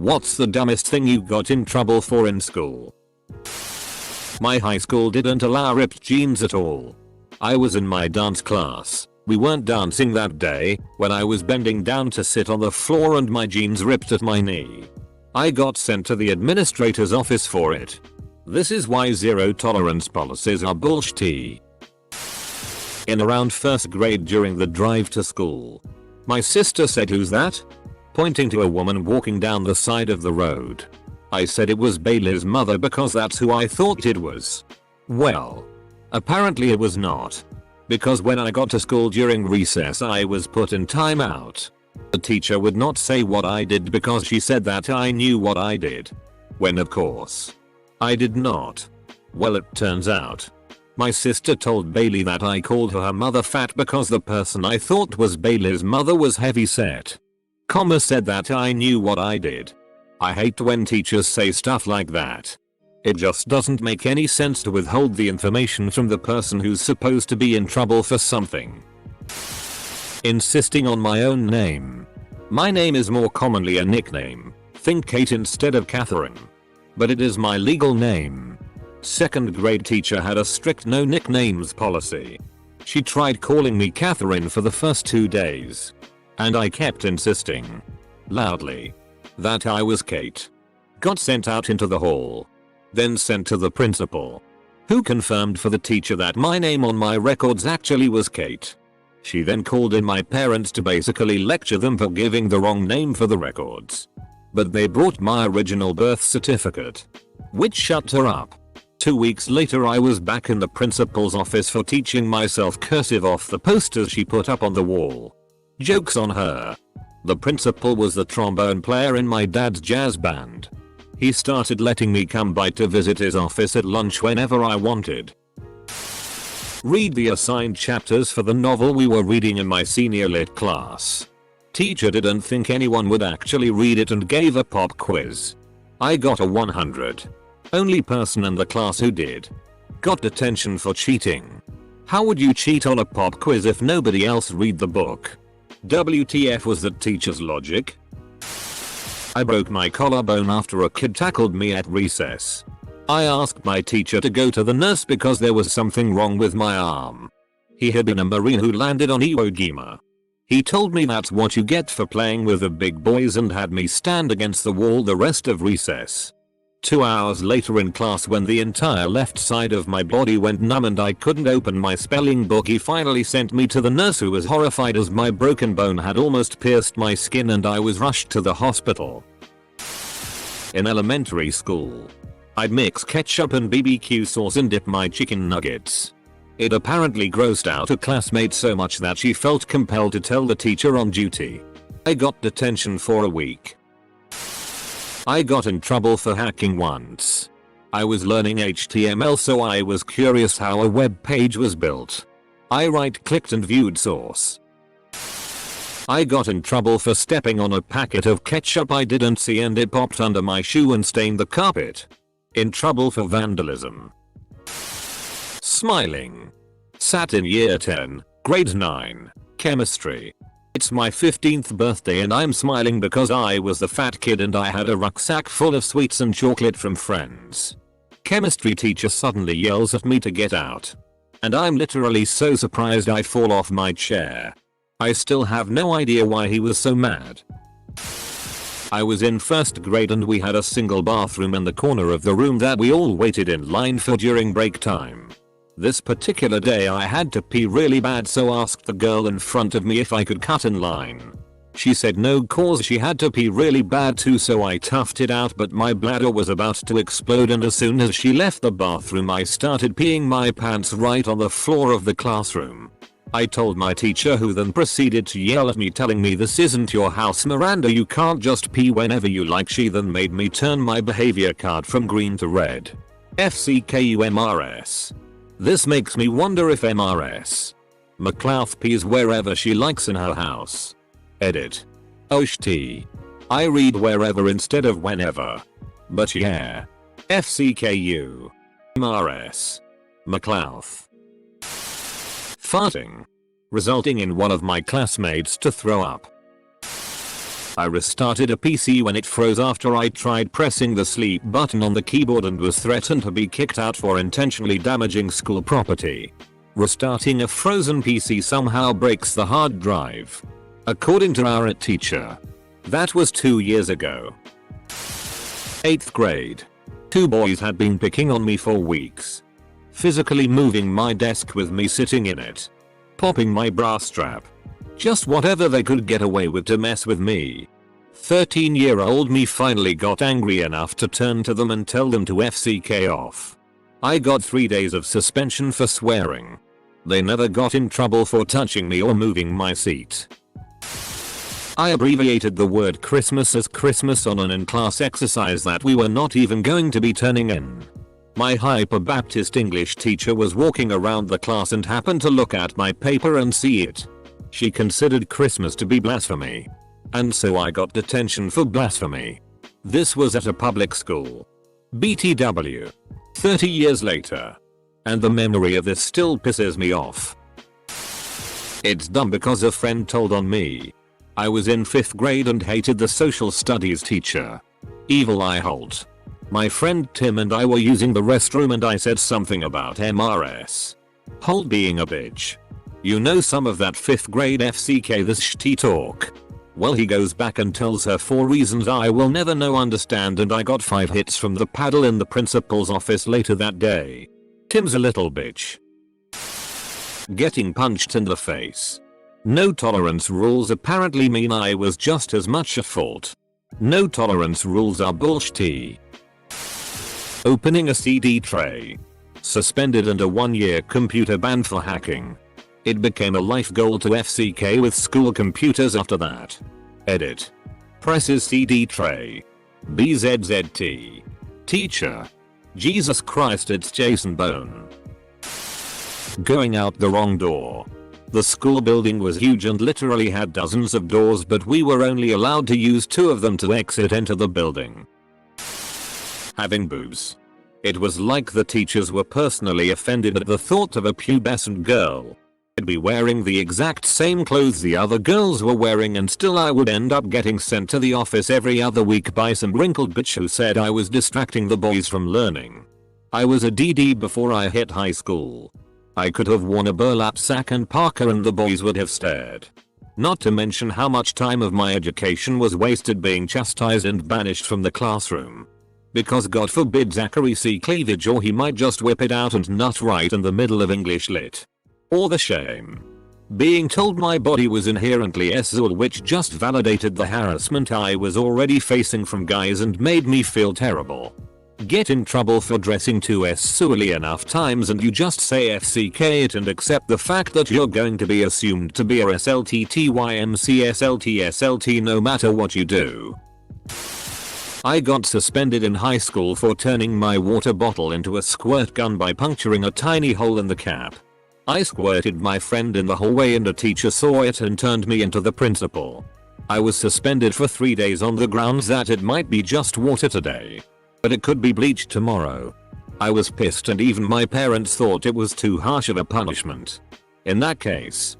What's the dumbest thing you got in trouble for in school? My high school didn't allow ripped jeans at all. I was in my dance class. We weren't dancing that day when I was bending down to sit on the floor and my jeans ripped at my knee. I got sent to the administrator's office for it. This is why zero tolerance policies are bullshit. In around first grade during the drive to school, my sister said, "Who's that?" pointing to a woman walking down the side of the road. I said it was Bailey's mother because that's who I thought it was. Well, apparently it was not. Because when I got to school during recess I was put in timeout. The teacher would not say what I did because she said that I knew what I did. When of course, I did not. Well, it turns out, my sister told Bailey that I called her mother fat because the person I thought was Bailey's mother was heavyset. Comma said that I knew what I did. I hate when teachers say stuff like that. It just doesn't make any sense to withhold the information from the person who's supposed to be in trouble for something. Insisting on my own name. My name is more commonly a nickname. Think Kate instead of Catherine. But it is my legal name. Second grade teacher had a strict no nicknames policy. She tried calling me Catherine for the first 2 days. And I kept insisting, loudly, that I was Kate. Got sent out into the hall. Then sent to the principal, who confirmed for the teacher that my name on my records actually was Kate. She then called in my parents to basically lecture them for giving the wrong name for the records. But they brought my original birth certificate, which shut her up. 2 weeks later I was back in the principal's office for teaching myself cursive off the posters she put up on the wall. Joke's on her. The principal was the trombone player in my dad's jazz band. He started letting me come by to visit his office at lunch whenever I wanted. Read the assigned chapters for the novel we were reading in my senior lit class. Teacher didn't think anyone would actually read it and gave a pop quiz. I got a 100. Only person in the class who did. Got detention for cheating. How would you cheat on a pop quiz if nobody else read the book? WTF was that teacher's logic? I broke my collarbone after a kid tackled me at recess. I asked my teacher to go to the nurse because there was something wrong with my arm. He had been a Marine who landed on Iwo Jima. He told me that's what you get for playing with the big boys and had me stand against the wall the rest of recess. 2 hours later in class, when the entire left side of my body went numb and I couldn't open my spelling book, he finally sent me to the nurse, who was horrified as my broken bone had almost pierced my skin and I was rushed to the hospital. In elementary school, I'd mix ketchup and BBQ sauce and dip my chicken nuggets. It apparently grossed out a classmate so much that she felt compelled to tell the teacher on duty. I got detention for a week. I got in trouble for hacking once. I was learning HTML, so I was curious how a web page was built. I right-clicked and viewed source. I got in trouble for stepping on a packet of ketchup I didn't see and it popped under my shoe and stained the carpet. In trouble for vandalism. Smiling. Sat in year 10, grade 9, chemistry. It's my 15th birthday and I'm smiling because I was the fat kid and I had a rucksack full of sweets and chocolate from friends. Chemistry teacher suddenly yells at me to get out. And I'm literally so surprised I fall off my chair. I still have no idea why he was so mad. I was in first grade and we had a single bathroom in the corner of the room that we all waited in line for during break time. This particular day I had to pee really bad, so asked the girl in front of me if I could cut in line. She said no cause she had to pee really bad too, so I toughed it out, but my bladder was about to explode and as soon as she left the bathroom I started peeing my pants right on the floor of the classroom. I told my teacher, who then proceeded to yell at me telling me this isn't your house, Miranda, you can't just pee whenever you like. She then made me turn my behavior card from green to red. FCKUMRS. This makes me wonder if MRS. McLouth pees wherever she likes in her house. Edit. OST. I read wherever instead of whenever. But yeah. FCKU. MRS. McLouth. Farting. Resulting in one of my classmates to throw up. I restarted a PC when it froze after I tried pressing the sleep button on the keyboard and was threatened to be kicked out for intentionally damaging school property. Restarting a frozen PC somehow breaks the hard drive. According to our teacher. That was 2 years ago. 8th grade. 2 boys had been picking on me for weeks. Physically moving my desk with me sitting in it. Popping my bra strap. Just whatever they could get away with to mess with me. 13-year-old me finally got angry enough to turn to them and tell them to FCK off. I got 3 days of suspension for swearing. They never got in trouble for touching me or moving my seat. I abbreviated the word Christmas as Christmas on an in-class exercise that we were not even going to be turning in. My hyper-Baptist English teacher was walking around the class and happened to look at my paper and see it. She considered Christmas to be blasphemy. And so I got detention for blasphemy. This was at a public school. BTW. 30 years later. And the memory of this still pisses me off. It's dumb because a friend told on me. I was in 5th grade and hated the social studies teacher. Evil eye Holt. My friend Tim and I were using the restroom and I said something about MRS. Holt being a bitch. You know some of that 5th grade FCK this shitty talk. Well, he goes back and tells her 4 reasons I will never know understand and I got 5 hits from the paddle in the principal's office later that day. Tim's a little bitch. Getting punched in the face. No tolerance rules apparently mean I was just as much a fault. No tolerance rules are bullshit. Opening a CD tray. Suspended and a 1-year computer ban for hacking. It became a life goal to FCK with school computers after that. Edit. Presses CD tray. BZZT. Teacher. Jesus Christ, it's Jason Bone. Going out the wrong door. The school building was huge and literally had dozens of doors, but we were only allowed to use 2 of them to enter the building. Having boobs. It was like the teachers were personally offended at the thought of a pubescent girl. I'd be wearing the exact same clothes the other girls were wearing and still I would end up getting sent to the office every other week by some wrinkled bitch who said I was distracting the boys from learning. I was a DD before I hit high school. I could have worn a burlap sack and parka and the boys would have stared. Not to mention how much time of my education was wasted being chastised and banished from the classroom. Because God forbid Zachary see cleavage or he might just whip it out and nut right in the middle of English lit. Or the shame. Being told my body was inherently S-zul, which just validated the harassment I was already facing from guys and made me feel terrible. Get in trouble for dressing too S-zully enough times and you just say FCK it and accept the fact that you're going to be assumed to be a SLTTYMCSLTSLT no matter what you do. I got suspended in high school for turning my water bottle into a squirt gun by puncturing a tiny hole in the cap. I squirted my friend in the hallway and a teacher saw it and turned me into the principal. I was suspended for 3 days on the grounds that it might be just water today. But it could be bleach tomorrow. I was pissed and even my parents thought it was too harsh of a punishment. In that case,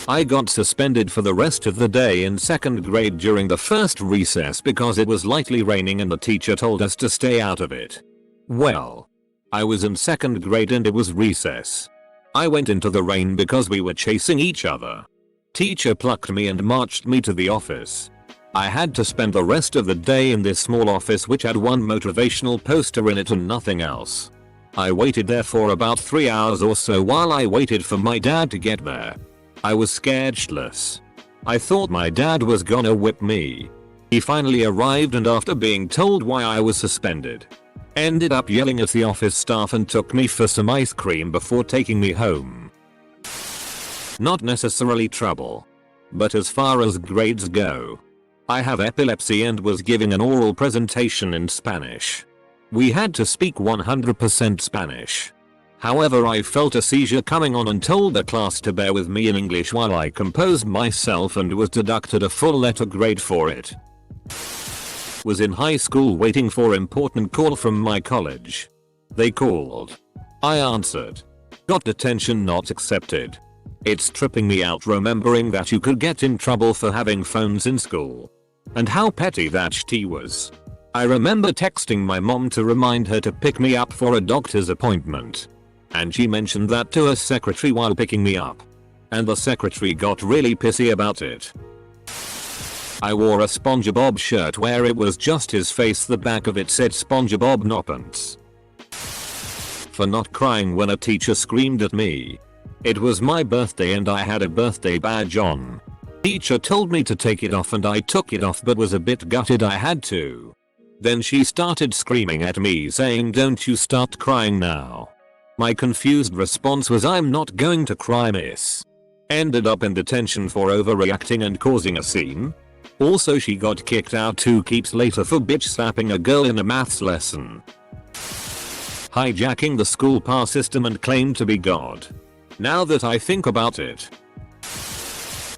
I got suspended for the rest of the day in 2nd grade during the first recess because it was lightly raining and the teacher told us to stay out of it. Well, I was in 2nd grade and it was recess. I went into the rain because we were chasing each other. Teacher plucked me and marched me to the office. I had to spend the rest of the day in this small office which had one motivational poster in it and nothing else. I waited there for about 3 hours or so while I waited for my dad to get there. I was scared shitless. I thought my dad was gonna whip me. He finally arrived and after being told why I was suspended, ended up yelling at the office staff and took me for some ice cream before taking me home. Not necessarily trouble. But as far as grades go, I have epilepsy and was giving an oral presentation in Spanish. We had to speak 100% Spanish. However, I felt a seizure coming on and told the class to bear with me in English while I composed myself and was deducted a full letter grade for it. Was in high school waiting for important call from my college. They called. I answered. Got detention not accepted. It's tripping me out remembering that you could get in trouble for having phones in school. And how petty that shit was. I remember texting my mom to remind her to pick me up for a doctor's appointment. And she mentioned that to her secretary while picking me up. And the secretary got really pissy about it. I wore a SpongeBob shirt where it was just his face, the back of it said SpongeBob Noppants. For not crying when a teacher screamed at me. It was my birthday and I had a birthday badge on. Teacher told me to take it off and I took it off but was a bit gutted I had to. Then she started screaming at me saying, "Don't you start crying now." My confused response was, "I'm not going to cry, miss." Ended up in detention for overreacting and causing a scene. Also she got kicked out 2 keeps later for bitch slapping a girl in a maths lesson. Hijacking the school pass system and claimed to be God. Now that I think about it.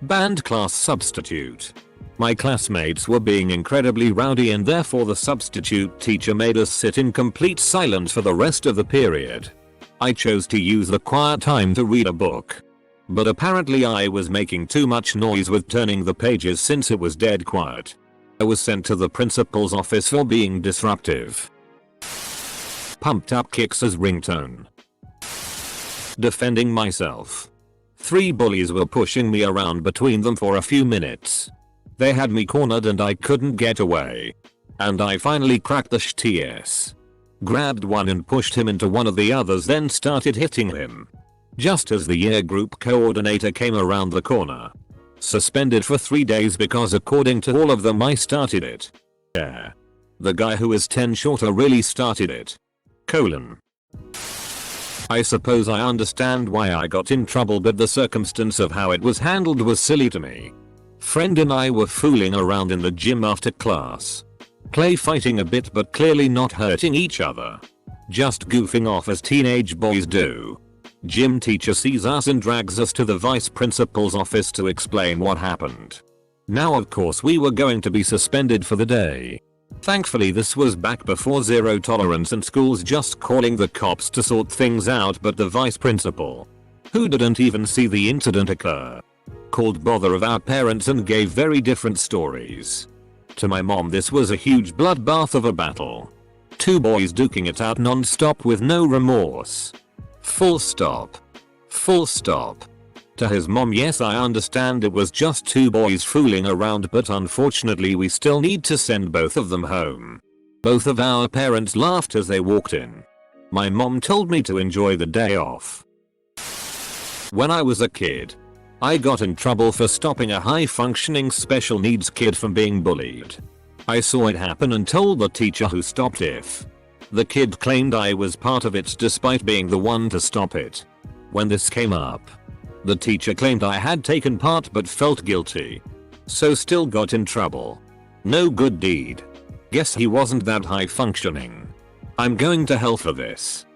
Band class substitute. My classmates were being incredibly rowdy and therefore the substitute teacher made us sit in complete silence for the rest of the period. I chose to use the quiet time to read a book. But apparently I was making too much noise with turning the pages since it was dead quiet. I was sent to the principal's office for being disruptive. Pumped Up Kicks as ringtone. Defending myself. 3 bullies were pushing me around between them for a few minutes. They had me cornered and I couldn't get away. And I finally cracked the shts. Grabbed one and pushed him into one of the others, then started hitting him. Just as the year group coordinator came around the corner. Suspended for 3 days because according to all of them I started it. Yeah. The guy who is 10 shorter really started it. I suppose I understand why I got in trouble, but the circumstance of how it was handled was silly to me. Friend and I were fooling around in the gym after class. Play fighting a bit but clearly not hurting each other. Just goofing off as teenage boys do. Gym teacher sees us and drags us to the vice principal's office to explain what happened. Now of course we were going to be suspended for the day. Thankfully this was back before zero tolerance and schools just calling the cops to sort things out, but the vice principal, who didn't even see the incident occur, called bother of our parents and gave very different stories. To my mom this was a huge bloodbath of a battle. 2 boys duking it out non-stop with no remorse. Full stop. Full stop. To his mom, yes, I understand it was just 2 boys fooling around, but unfortunately we still need to send both of them home. Both of our parents laughed as they walked in. My mom told me to enjoy the day off. When I was a kid, I got in trouble for stopping a high-functioning special needs kid from being bullied. I saw it happen and told the teacher who stopped it. The kid claimed I was part of it despite being the one to stop it. When this came up, the teacher claimed I had taken part but felt guilty. So still got in trouble. No good deed. Guess he wasn't that high functioning. I'm going to hell for this.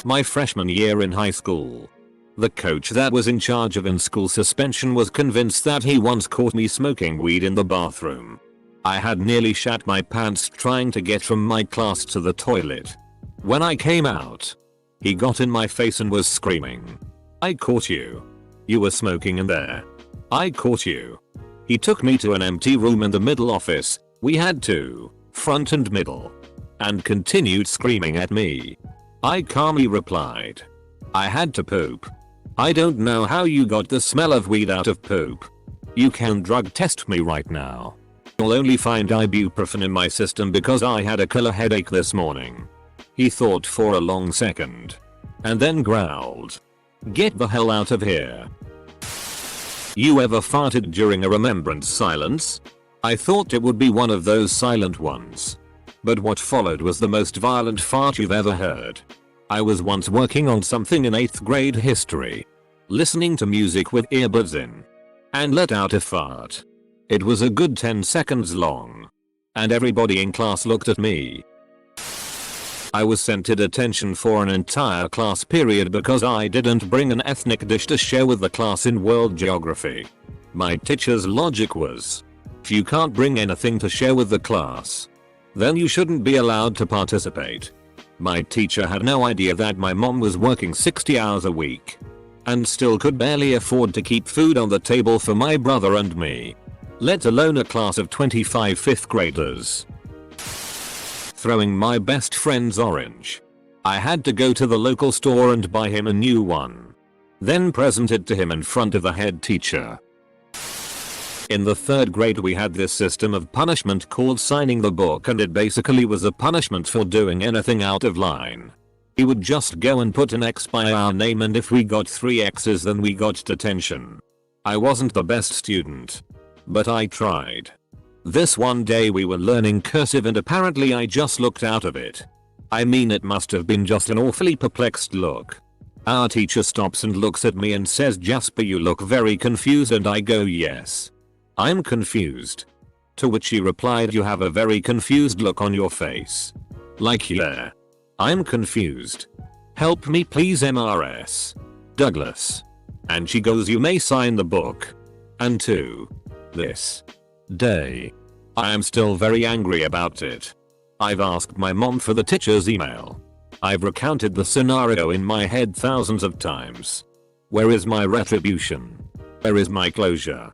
My freshman year in high school. The coach that was in charge of in-school suspension was convinced that he once caught me smoking weed in the bathroom. I had nearly shat my pants trying to get from my class to the toilet. When I came out, he got in my face and was screaming, "I caught you. You were smoking in there. I caught you." He took me to an empty room in the middle office. We had 2, front and middle, and continued screaming at me. I calmly replied, "I had to poop. I don't know how you got the smell of weed out of poop. You can drug test me right now. You'll only find ibuprofen in my system because I had a killer headache this morning." He thought for a long second, and then growled, "Get the hell out of here." You ever farted during a remembrance silence? I thought it would be one of those silent ones. But what followed was the most violent fart you've ever heard. I was once working on something in 8th grade history, listening to music with earbuds in, and let out a fart. It was a good 10 seconds long, and everybody in class looked at me. I was sent to detention for an entire class period because I didn't bring an ethnic dish to share with the class in world geography. My teacher's logic was, if you can't bring anything to share with the class, then you shouldn't be allowed to participate. My teacher had no idea that my mom was working 60 hours a week. and still could barely afford to keep food on the table for my brother and me. Let alone a class of 25 5th graders. Throwing my best friend's orange. I had to go to the local store and buy him a new one. Then present it to him in front of the head teacher. In the 3rd grade we had this system of punishment called signing the book, and it basically was a punishment for doing anything out of line. He would just go and put an X by our name, and if we got 3 X's then we got detention. I wasn't the best student, but I tried. This one day we were learning cursive and apparently I just looked out of it. I mean, it must have been just an awfully perplexed look. Our teacher stops and looks at me and says, "Jasper, you look very confused," and I go, "Yes, I'm confused." To which she replied, "You have a very confused look on your face. Like, yeah, I'm confused. Help me please, MRS. Douglas." And she goes, "You may sign the book." And to this day, I am still very angry about it. I've asked my mom for the teacher's email. I've recounted the scenario in my head thousands of times. Where is my retribution? Where is my closure?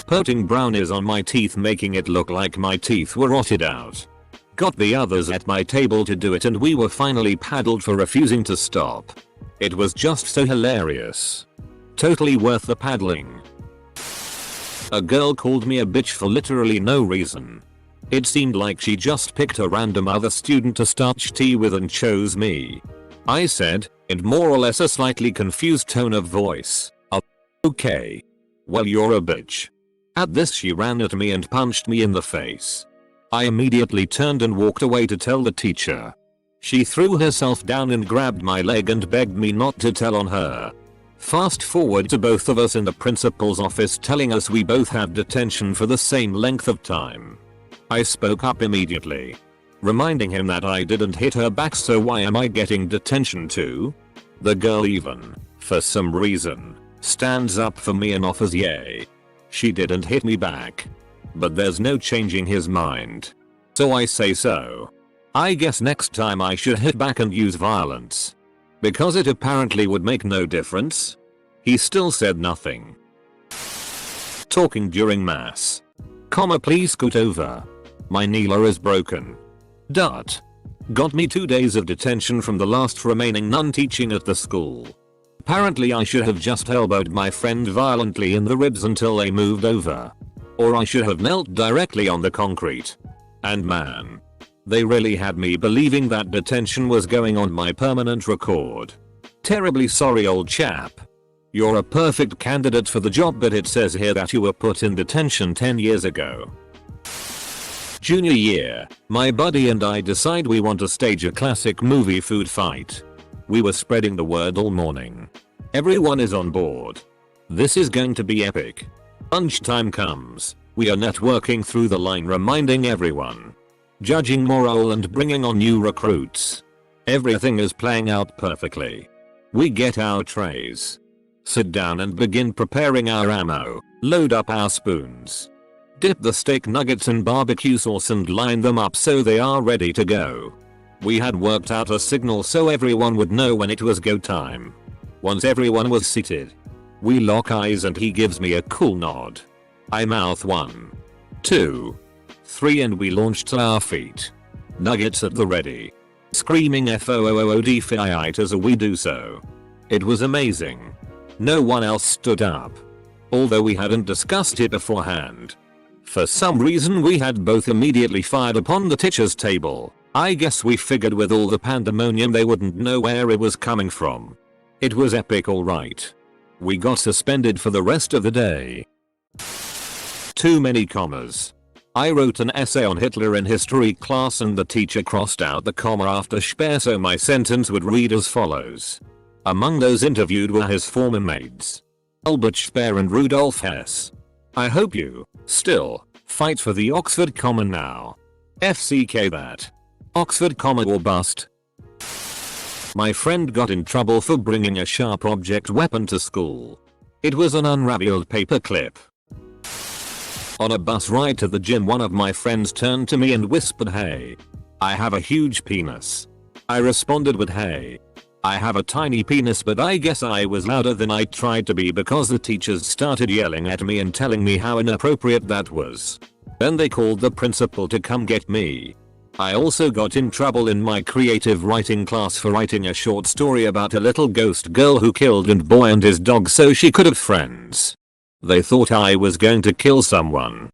Putting brownies on my teeth, making it look like my teeth were rotted out. Got the others at my table to do it, and we were finally paddled for refusing to stop. It was just so hilarious. Totally worth the paddling. A girl called me a bitch for literally no reason. It seemed like she just picked a random other student to start tea with and chose me. I said, in more or less a slightly confused tone of voice, "Oh, okay. Well, you're a bitch." At this she ran at me and punched me in the face. I immediately turned and walked away to tell the teacher. She threw herself down and grabbed my leg and begged me not to tell on her. Fast forward to both of us in the principal's office telling us we both had detention for the same length of time. I spoke up immediately, reminding him that I didn't hit her back, so why am I getting detention too? The girl even, for some reason, stands up for me and offers yay. She didn't hit me back, but there's no changing his mind. So I say so. I guess next time I should hit back and use violence. Because it apparently would make no difference. He still said nothing. Talking during mass. Please scoot over. My kneeler is broken. Dot. Got me 2 days of detention from the last remaining nun teaching at the school. Apparently I should have just elbowed my friend violently in the ribs until they moved over. Or I should have knelt directly on the concrete. And man, they really had me believing that detention was going on my permanent record. Terribly sorry, old chap. You're a perfect candidate for the job, but it says here that you were put in detention 10 years ago. Junior year, my buddy and I decide we want to stage a classic movie food fight. We were spreading the word all morning. Everyone is on board. This is going to be epic. Lunchtime comes. We are networking through the line, reminding everyone. Judging morale and bringing on new recruits. Everything is playing out perfectly. We get our trays. Sit down and begin preparing our ammo. Load up our spoons. Dip the steak nuggets in barbecue sauce and line them up so they are ready to go. We had worked out a signal so everyone would know when it was go time. Once everyone was seated, we lock eyes and he gives me a cool nod. I mouth 1, 2, 3 and we launched to our feet. Nuggets at the ready. Screaming FOOOD fight as we do so. It was amazing. No one else stood up. Although we hadn't discussed it beforehand. For some reason we had both immediately fired upon the teacher's table. I guess we figured with all the pandemonium they wouldn't know where it was coming from. It was epic, alright. We got suspended for the rest of the day. Too many commas. I wrote an essay on Hitler in history class and the teacher crossed out the comma after Speer, so my sentence would read as follows. Among those interviewed were his former mates, Albert Speer and Rudolf Hess. I hope you, still, fight for the Oxford comma now. FCK that. Oxford comma or bust. My friend got in trouble for bringing a sharp object weapon to school. It was an unraveled paper clip. On a bus ride to the gym, one of my friends turned to me and whispered, "Hey, I have a huge penis." I responded with, "Hey, I have a tiny penis, but I guess I was louder than I tried to be because the teachers started yelling at me and telling me how inappropriate that was. Then they called the principal to come get me. I also got in trouble in my creative writing class for writing a short story about a little ghost girl who killed a boy and his dog so she could have friends. They thought I was going to kill someone.